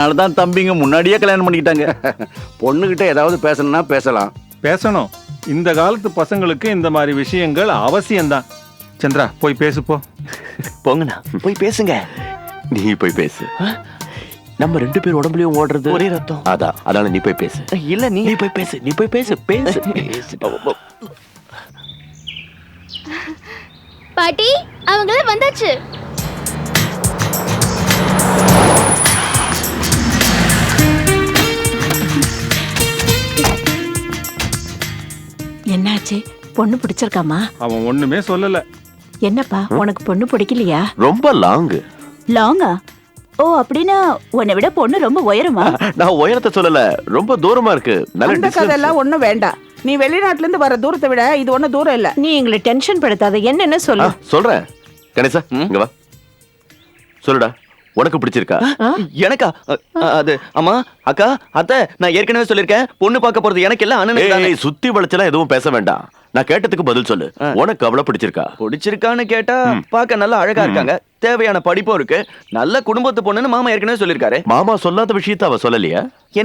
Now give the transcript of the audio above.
அதனாலதான் தம்பிங்க முன்னாடியே கல்யாணம் பண்ணிக்கிட்டாங்க. பொண்ணுகிட்ட ஏதாவது பேசணும்னா பேசலாம். பேசணும். இந்த காலத்து பசங்களுக்கு இந்த மாதிரி விஷயங்கள் அவசியம்தான். சந்திரா போய் பேசு போ. போங்கண்ணா போய் பேசுங்க. நீ போய் பேசு. நம்ம 2 பேர் உடம்புலயும் ஓடுறது ஒரே ரத்தம். அதனால நீ போய் பேசு. இல்ல நீ போய் பேசு. நீ போய் பேசு. பேசு. பாட்டி அவங்கள வந்தாச்சு. என்னாச்சு? பொண்ணு பிடிச்சிருக்காமா? அவன் ஒண்ணுமே சொல்லல. என்னப்பா உனக்கு பொண்ணு பிடிக்கலையா? ரொம்ப லாங்கு. லாங்கா? ஓ அப்படின்னா உன்னை விட பொண்ணு ரொம்ப உயரமா? நான் உயரத்தை சொல்லல, ரொம்ப தூரமா இருக்கு. நல்ல அந்த distance. கதெல்லாம் ஒண்ணும் வேண்டாம். நீ வெளிநாட்டுல இருந்து வர தூரத்தை விட இது ஒண்ணும் தூரம் இல்ல. நீ எங்களை டென்ஷன் படுத்தாத. என்னன்னு சொல்லு. சொல்றேன். கணேசா இங்க வா. சொல்லுடா, உனக்கு பிடிச்சிருக்கா? எனக்கா? அது அம்மா அக்கா அத்தை, நான் ஏற்கனவே சொல்லிருக்கேன், பொண்ணு பார்க்க போறது எனக்கு இல்ல அண்ணனுக்கு தானே. ஏய், சுத்தி வளைச்சலாம் எதுவும் பேச வேண்டாம். நான் கேட்டதுக்கு பதில் சொல்லு. உனக்கு அவளை பிடிச்சிருக்கா? பிடிச்சிருக்கான்னு கேட்டா பார்க்க நல்லா அழகா இருக்காங்க, தேவையான படிப்பும் இருக்கு, நல்ல குடும்பத்து பொண்ணுன்னு மாமா ஏற்கனவே சொல்லிருக்காரு. மாமா சொல்லாத விஷயத்த அவ சொல்லலையா?